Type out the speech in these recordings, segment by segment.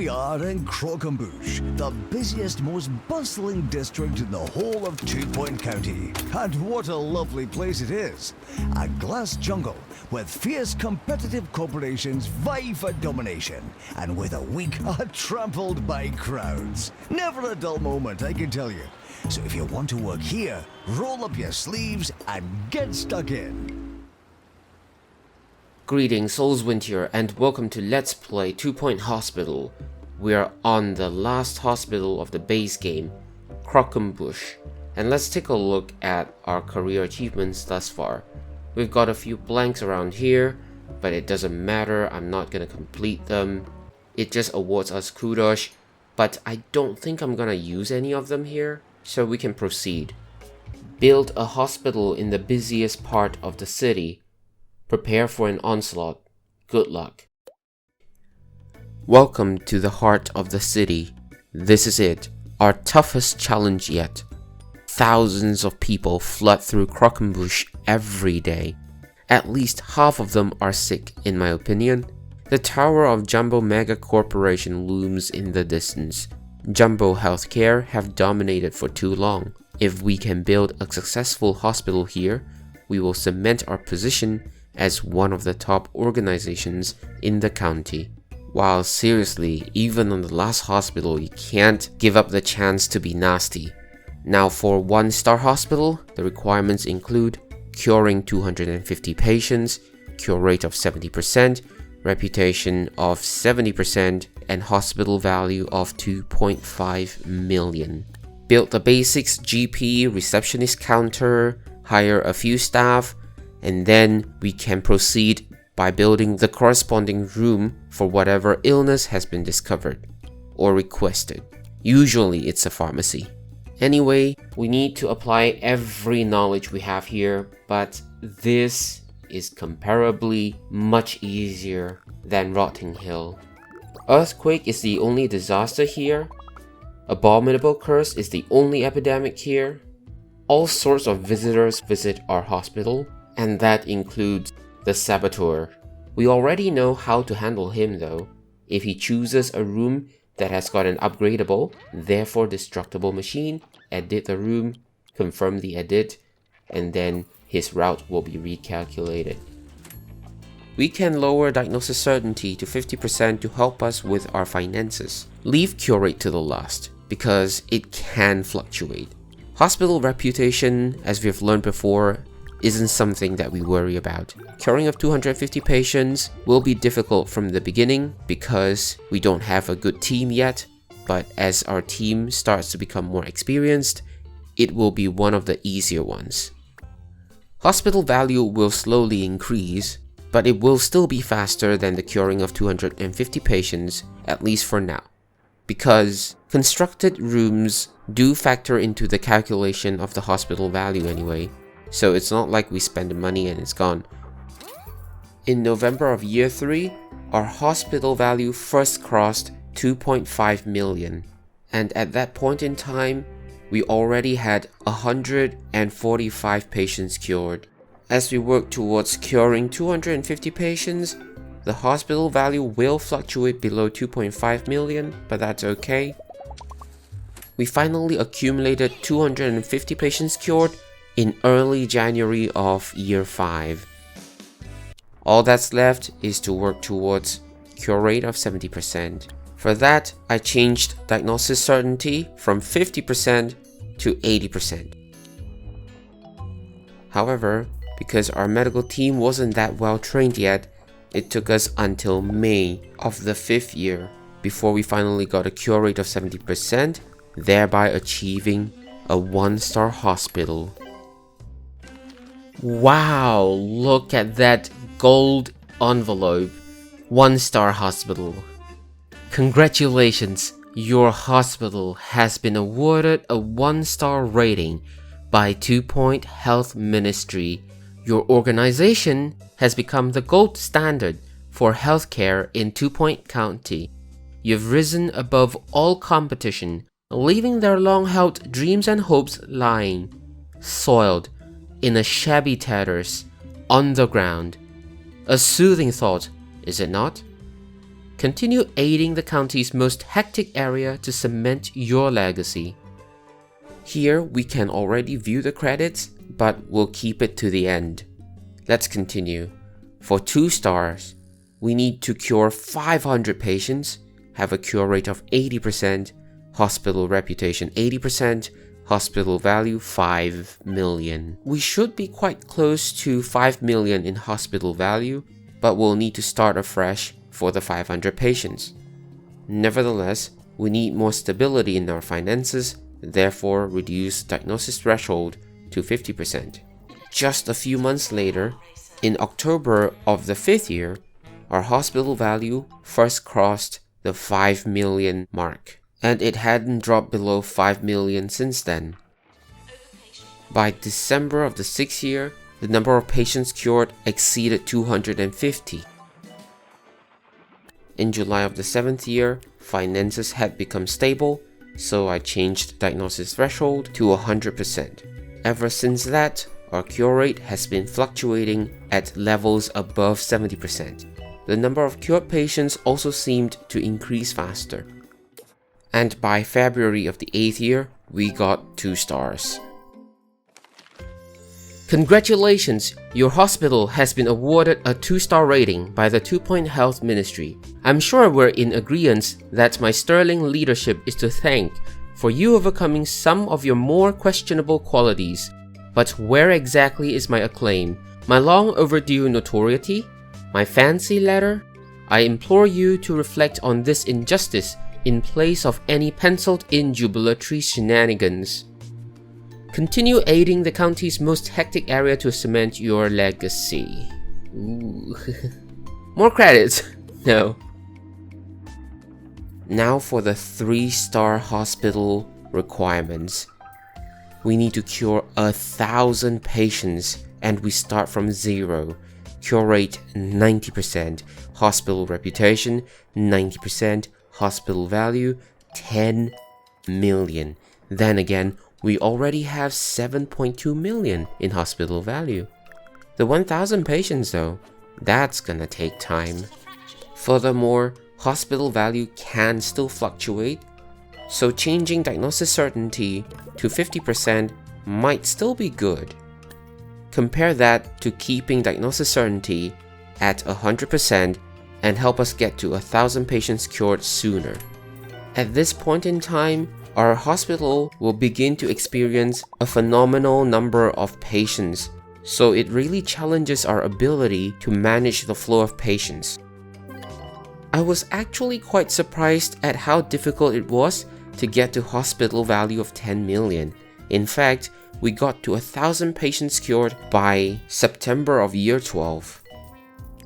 we are in Croquembouche, the busiest, most bustling district in the whole of 2 Point County. And what a lovely place it is. A glass jungle with fierce competitive corporations vie for domination, and with a week trampled by crowds. Never a dull moment, I can tell you. So if you want to work here, roll up your sleeves and get stuck in. Greetings, Soulswinter, and welcome to Let's Play 2 Point Hospital. We are on the last hospital of the base game, Croquembouche, and let's take a look at our career achievements thus far. We've got a few blanks around here, but it doesn't matter, I'm not gonna complete them. It just awards us kudos, but I don't think I'm gonna use any of them here, so we can proceed. Build a hospital in the busiest part of the city. Prepare for an onslaught. Good luck. Welcome to the heart of the city. This is it, our toughest challenge yet. Thousands of people flood through Croquembouche every day. At least half of them are sick, in my opinion. The tower of Jumbo Mega Corporation looms in the distance. Jumbo Healthcare have dominated for too long. If we can build a successful hospital here, we will cement our position as one of the top organizations in the county. While seriously, even on the last hospital, you can't give up the chance to be nasty. Now for 1-star hospital, the requirements include curing 250 patients, cure rate of 70%, reputation of 70%, and hospital value of 2.5 million. Build the basics: GP, receptionist counter, hire a few staff, and then we can proceed by building the corresponding room for whatever illness has been discovered or requested. Usually it's a pharmacy. Anyway, we need to apply every knowledge we have here, but this is comparably much easier than Rotting Hill. Earthquake is the only disaster here. Abominable Curse is the only epidemic here. All sorts of visitors visit our hospital, and that includes the saboteur. We already know how to handle him though. If he chooses a room that has got an upgradable, therefore destructible machine, edit the room, confirm the edit, and then his route will be recalculated. We can lower diagnosis certainty to 50% to help us with our finances. Leave cure rate to the last, because it can fluctuate. Hospital reputation, as we've learned before, isn't something that we worry about. Curing of 250 patients will be difficult from the beginning because we don't have a good team yet, but as our team starts to become more experienced, it will be one of the easier ones. Hospital value will slowly increase, but it will still be faster than the curing of 250 patients, at least for now, because constructed rooms do factor into the calculation of the hospital value anyway. So it's not like we spend the money and it's gone. In November of year 3, our hospital value first crossed 2.5 million. And at that point in time, we already had 145 patients cured. As we work towards curing 250 patients, the hospital value will fluctuate below 2.5 million, but that's okay. We finally accumulated 250 patients cured in early January of year 5. All that's left is to work towards cure rate of 70%. For that, I changed diagnosis certainty from 50% to 80%. However, because our medical team wasn't that well trained yet, it took us until May of the 5th year before we finally got a cure rate of 70%, thereby achieving a 1-star hospital. Wow, look at that gold envelope. 1-star hospital. Congratulations, your hospital has been awarded a 1-star rating by 2 Point Health Ministry. Your organization has become the gold standard for healthcare in 2 Point County. You've risen above all competition, leaving their long-held dreams and hopes lying, soiled, in a shabby tatters, on the ground. A soothing thought, is it not? Continue aiding the county's most hectic area to cement your legacy. Here we can already view the credits, but we'll keep it to the end. Let's continue. For 2 stars, we need to cure 500 patients, have a cure rate of 80%, hospital reputation 80%, hospital value 5 million. We should be quite close to 5 million in hospital value, but we'll need to start afresh for the 500 patients. Nevertheless, we need more stability in our finances, therefore reduce diagnosis threshold to 50%. Just a few months later, in October of the 5th year, our hospital value first crossed the 5 million mark, and it hadn't dropped below 5 million since then. By December of the 6th year, the number of patients cured exceeded 250. In July of the 7th year, finances had become stable, so I changed diagnosis threshold to 100%. Ever since that, our cure rate has been fluctuating at levels above 70%. The number of cured patients also seemed to increase faster. And by February of the 8th year, we got 2 stars. Congratulations! Your hospital has been awarded a 2-star rating by the 2-Point Health Ministry. I'm sure we're in agreement that my sterling leadership is to thank for you overcoming some of your more questionable qualities. But where exactly is my acclaim? My long overdue notoriety? My fancy letter? I implore you to reflect on this injustice in place of any penciled-in jubilatory shenanigans. Continue aiding the county's most hectic area to cement your legacy. Ooh. More credits? No. Now for the 3-star hospital requirements. We need to cure 1,000 patients and we start from 0. Cure rate 90%, hospital reputation 90%, hospital value 10 million. Then again, we already have 7.2 million in hospital value. The 1,000 patients though, that's gonna take time. Furthermore, hospital value can still fluctuate, so changing diagnosis certainty to 50% might still be good. Compare that to keeping diagnosis certainty at 100% and help us get to 1,000 patients cured sooner. At this point in time, our hospital will begin to experience a phenomenal number of patients, so it really challenges our ability to manage the flow of patients. I was actually quite surprised at how difficult it was to get to hospital value of 10 million. In fact, we got to 1,000 patients cured by September of year 12.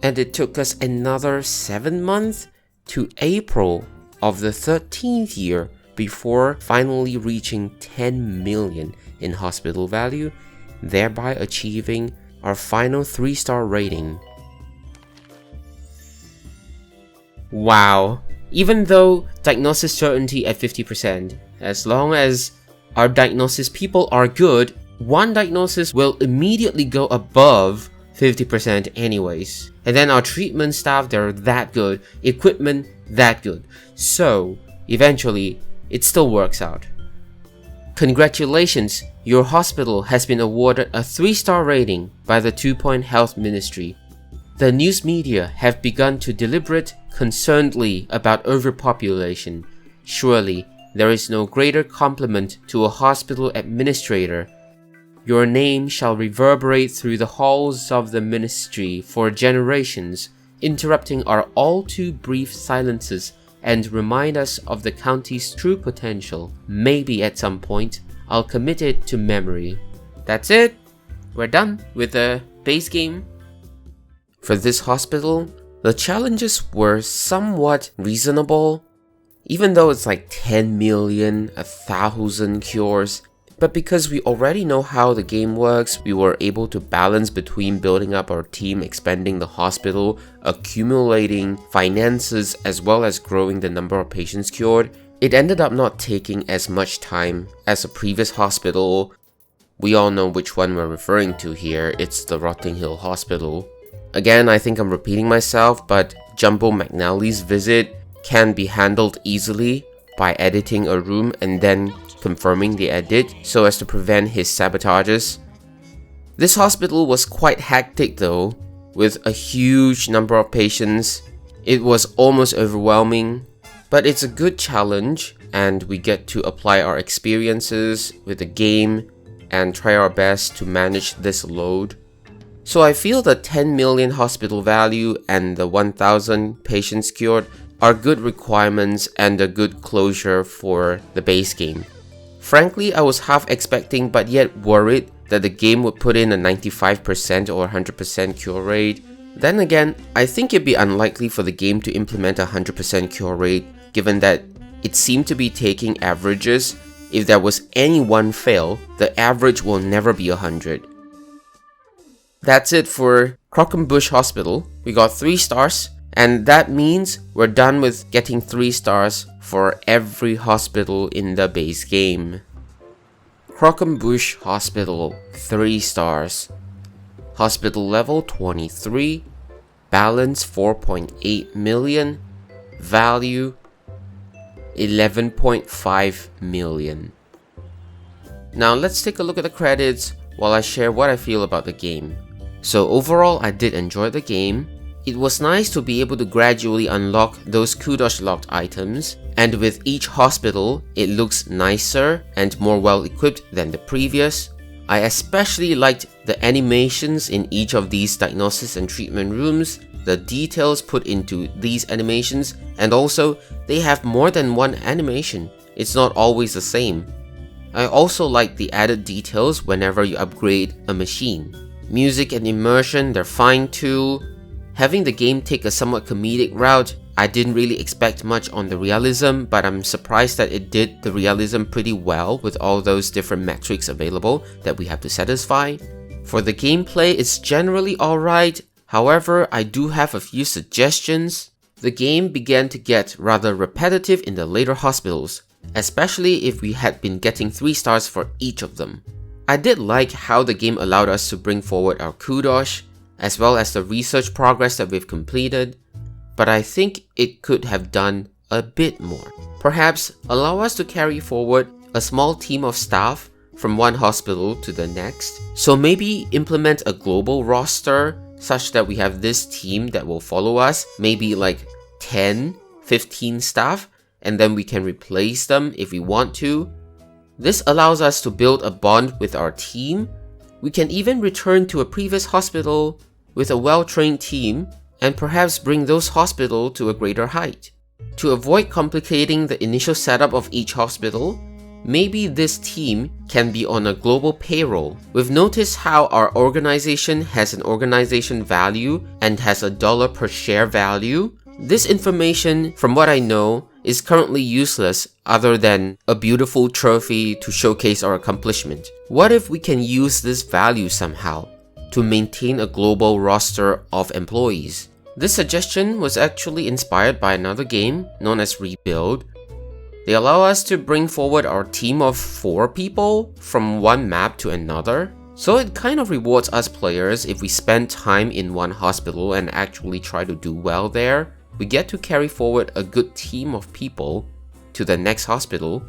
And it took us another 7 months to April of the 13th year before finally reaching 10 million in hospital value, thereby achieving our final 3-star rating. Wow! Even though diagnosis certainty at 50%, as long as our diagnosis people are good, one diagnosis will immediately go above 50% anyways. And then our treatment staff, they're that good, equipment that good. So, eventually, it still works out. Congratulations, your hospital has been awarded a 3-star rating by the 2-Point Health Ministry. The news media have begun to deliberate concernedly about overpopulation. Surely, there is no greater compliment to a hospital administrator. Your name shall reverberate through the halls of the ministry for generations, interrupting our all too brief silences and remind us of the county's true potential. Maybe at some point, I'll commit it to memory. That's it! We're done with the base game. For this hospital, the challenges were somewhat reasonable, even though it's like 10 million, 1,000 cures. But because we already know how the game works, we were able to balance between building up our team, expanding the hospital, accumulating finances, as well as growing the number of patients cured. It ended up not taking as much time as a previous hospital. We all know which one we're referring to here, it's the Rotting Hill Hospital. Again, I think I'm repeating myself, but Jumbo McNally's visit can be handled easily by editing a room and then confirming the edit so as to prevent his sabotages. This hospital was quite hectic though, with a huge number of patients. It was almost overwhelming, but it's a good challenge and we get to apply our experiences with the game and try our best to manage this load. So I feel the 10 million hospital value and the 1,000 patients cured are good requirements and a good closure for the base game. Frankly, I was half expecting but yet worried that the game would put in a 95% or 100% cure rate. Then again, I think it'd be unlikely for the game to implement a 100% cure rate, given that it seemed to be taking averages. If there was any one fail, the average will never be 100. That's it for Croquembouche Hospital. We got 3 stars, and that means we're done with getting 3 stars for every hospital in the base game. Croquembouche Hospital, 3 stars. Hospital level 23, balance 4.8 million, value 11.5 million. Now let's take a look at the credits while I share what I feel about the game. So overall, I did enjoy the game. It was nice to be able to gradually unlock those kudos locked items, and with each hospital, it looks nicer and more well equipped than the previous. I especially liked the animations in each of these diagnosis and treatment rooms, the details put into these animations, and also they have more than one animation. It's not always the same. I also like the added details whenever you upgrade a machine. Music and immersion, they're fine too. Having the game take a somewhat comedic route, I didn't really expect much on the realism, but I'm surprised that it did the realism pretty well with all those different metrics available that we have to satisfy. For the gameplay, it's generally alright. However, I do have a few suggestions. The game began to get rather repetitive in the later hospitals, especially if we had been getting 3 stars for each of them. I did like how the game allowed us to bring forward our kudos, as well as the research progress that we've completed, but I think it could have done a bit more. Perhaps allow us to carry forward a small team of staff from one hospital to the next. So maybe implement a global roster such that we have this team that will follow us, maybe like 10, 15 staff, and then we can replace them if we want to. This allows us to build a bond with our team. We can even return to a previous hospital with a well-trained team and perhaps bring those hospitals to a greater height. To avoid complicating the initial setup of each hospital, maybe this team can be on a global payroll. We've noticed how our organization has an organization value and has a dollar per share value. This information, from what I know, is currently useless other than a beautiful trophy to showcase our accomplishment. What if we can use this value somehow to maintain a global roster of employees? This suggestion was actually inspired by another game known as Rebuild. They allow us to bring forward our team of 4 people from one map to another. So it kind of rewards us players if we spend time in one hospital and actually try to do well there. We get to carry forward a good team of people to the next hospital,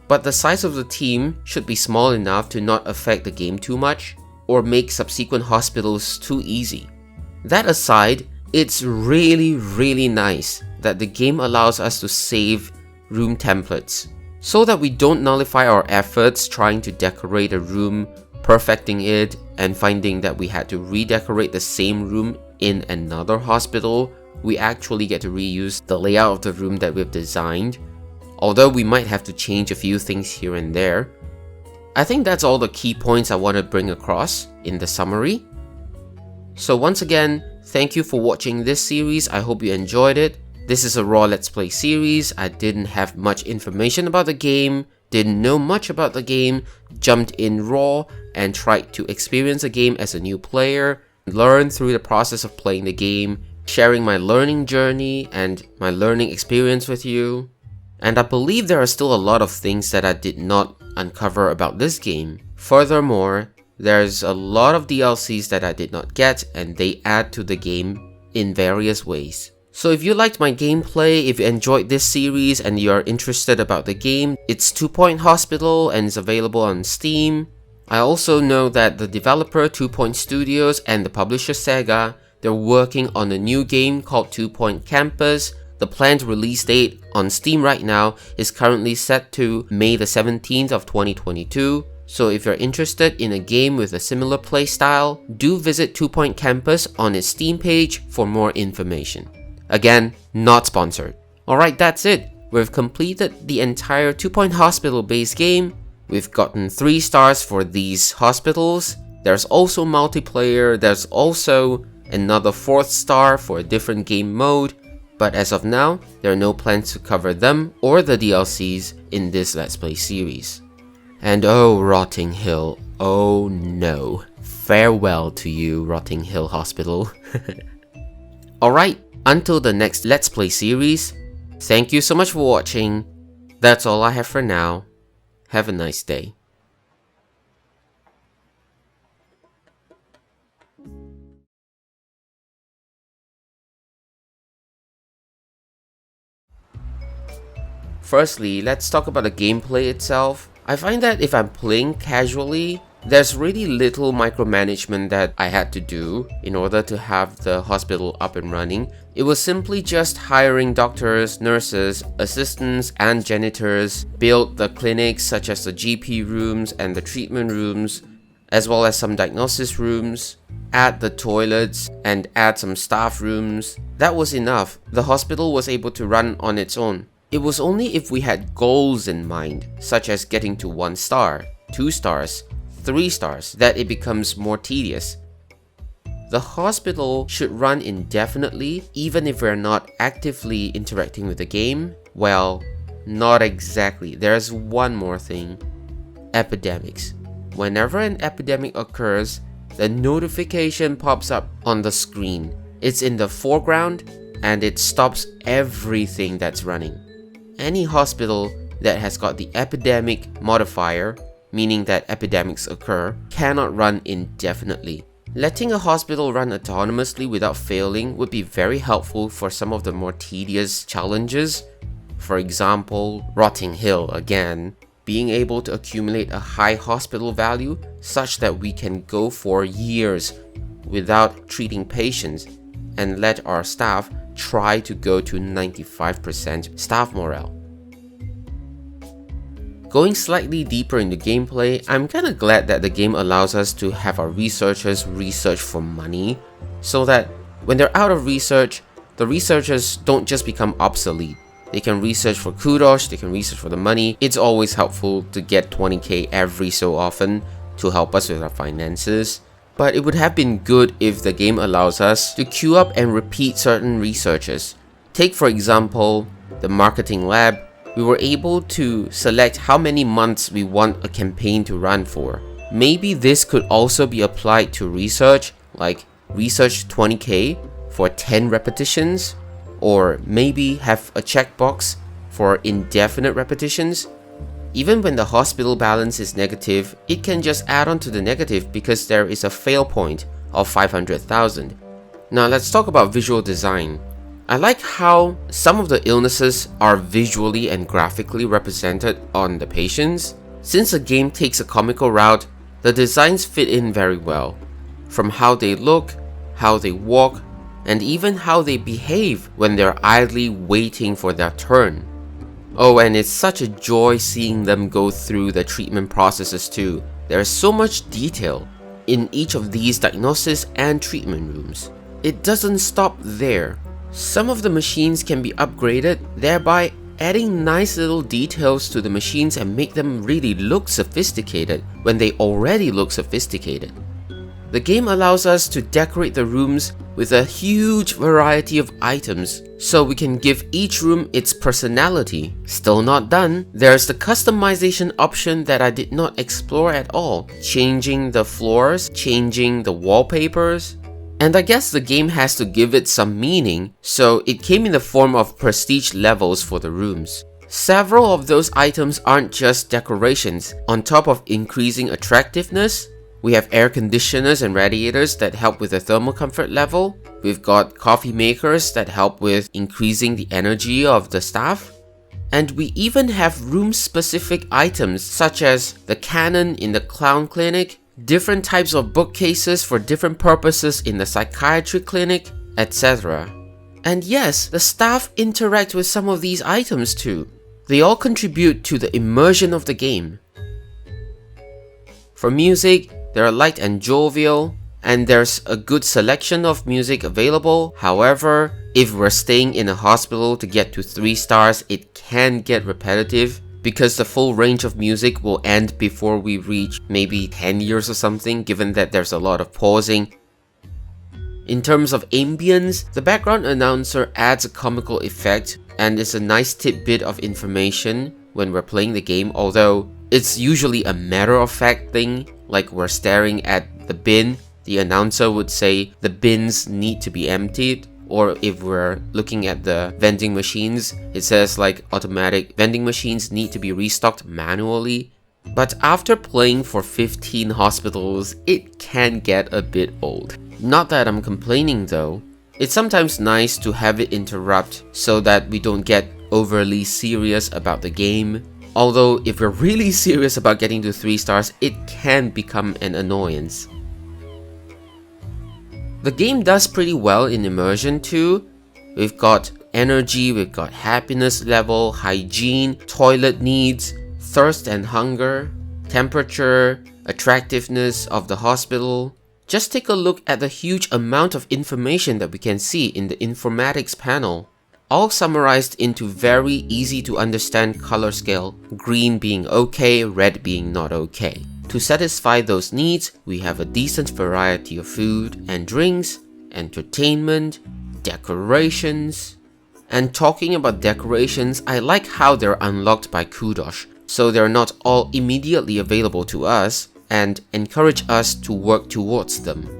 but the size of the team should be small enough to not affect the game too much or make subsequent hospitals too easy. That aside, it's really nice that the game allows us to save room templates so that we don't nullify our efforts trying to decorate a room, perfecting it, and finding that we had to redecorate the same room in another hospital. We actually get to reuse the layout of the room that we've designed, although we might have to change a few things here and there. I think that's all the key points I want to bring across in the summary. So once again, thank you for watching this series. I hope you enjoyed it. This is a raw Let's Play series. I didn't have much information about the game, didn't know much about the game, jumped in raw and tried to experience the game as a new player, learn through the process of playing the game, sharing my learning journey and my learning experience with you. And I believe there are still a lot of things that I did not uncover about this game. Furthermore, there's a lot of DLCs that I did not get and they add to the game in various ways. So if you liked my gameplay, if you enjoyed this series and you're interested about the game, it's 2 Point Hospital and it's available on Steam. I also know that the developer 2 Point Studios and the publisher Sega, they're working on a new game called 2 Point Campus. The planned release date on Steam right now is currently set to May the 17th of 2022. So if you're interested in a game with a similar playstyle, do visit 2 Point Campus on its Steam page for more information. Again, not sponsored. Alright, that's it. We've completed the entire 2 Point Hospital base game. We've gotten 3 stars for these hospitals. There's also multiplayer. There's also another 4th star for a different game mode. But as of now, there are no plans to cover them or the DLCs in this Let's Play series. And oh, Rotting Hill, oh no. Farewell to you, Rotting Hill Hospital. Alright, until the next Let's Play series, thank you so much for watching. That's all I have for now. Have a nice day. Firstly, let's talk about the gameplay itself. I find that if I'm playing casually, there's really little micromanagement that I had to do in order to have the hospital up and running. It was simply just hiring doctors, nurses, assistants, and janitors, build the clinics such as the GP rooms and the treatment rooms, as well as some diagnosis rooms, add the toilets, and add some staff rooms. That was enough. The hospital was able to run on its own. It was only if we had goals in mind, such as getting to 1 star, 2 stars, 3 stars, that it becomes more tedious. The hospital should run indefinitely even if we're not actively interacting with the game. Well, not exactly. There's one more thing. Epidemics. Whenever an epidemic occurs, the notification pops up on the screen. It's in the foreground and it stops everything that's running. Any hospital that has got the epidemic modifier, meaning that epidemics occur, cannot run indefinitely. Letting a hospital run autonomously without failing would be very helpful for some of the more tedious challenges. For example, Rotting Hill again, being able to accumulate a high hospital value such that we can go for years without treating patients and let our staff try to go to 95% staff morale. Going slightly deeper into gameplay, I'm kinda glad that the game allows us to have our researchers research for money, so that when they're out of research, the researchers don't just become obsolete. They can research for kudos, they can research for the money. It's always helpful to get 20k every so often to help us with our finances. But it would have been good if the game allows us to queue up and repeat certain researches. Take for example, the marketing lab. We were able to select how many months we want a campaign to run for. Maybe this could also be applied to research, like research 20k for 10 repetitions, or maybe have a checkbox for indefinite repetitions. Even when the hospital balance is negative, it can just add on to the negative because there is a fail point of 500,000. Now let's talk about visual design. I like how some of the illnesses are visually and graphically represented on the patients. Since the game takes a comical route, the designs fit in very well. From how they look, how they walk, and even how they behave when they're idly waiting for their turn. Oh, and it's such a joy seeing them go through the treatment processes too. There's so much detail in each of these diagnosis and treatment rooms. It doesn't stop there. Some of the machines can be upgraded, thereby adding nice little details to the machines and make them really look sophisticated when they already look sophisticated. The game allows us to decorate the rooms with a huge variety of items, so we can give each room its personality. Still not done, there's the customization option that I did not explore at all, changing the floors, changing the wallpapers. And I guess the game has to give it some meaning, so it came in the form of prestige levels for the rooms. Several of those items aren't just decorations. On top of increasing attractiveness, We have air conditioners and radiators that help with the thermal comfort level. We've got coffee makers that help with increasing the energy of the staff. And we even have room-specific items such as the cannon in the clown clinic, different types of bookcases for different purposes in the psychiatry clinic, etc. And yes, the staff interact with some of these items too. They all contribute to the immersion of the game. For music, they are light and jovial, and there's a good selection of music available. However, if we're staying in a hospital to get to 3 stars, it can get repetitive because the full range of music will end before we reach maybe 10 years or something, given that there's a lot of pausing. In terms of ambience, the background announcer adds a comical effect and is a nice tidbit of information when we're playing the game, although it's usually a matter-of-fact thing, like we're staring at the bin, the announcer would say the bins need to be emptied, or if we're looking at the vending machines, it says like automatic vending machines need to be restocked manually. But after playing for 15 hospitals, it can get a bit old. Not that I'm complaining though. It's sometimes nice to have it interrupt so that we don't get overly serious about the game. Although if we're really serious about getting to 3 stars, it can become an annoyance. The game does pretty well in immersion too. We've got energy, we've got happiness level, hygiene, toilet needs, thirst and hunger, temperature, attractiveness of the hospital. Just take a look at the huge amount of information that we can see in the informatics panel. All summarized into very easy to understand color scale, green being okay, red being not okay. To satisfy those needs, we have a decent variety of food and drinks, entertainment, decorations. And talking about decorations, I like how they're unlocked by Kudosh, so they're not all immediately available to us and encourage us to work towards them.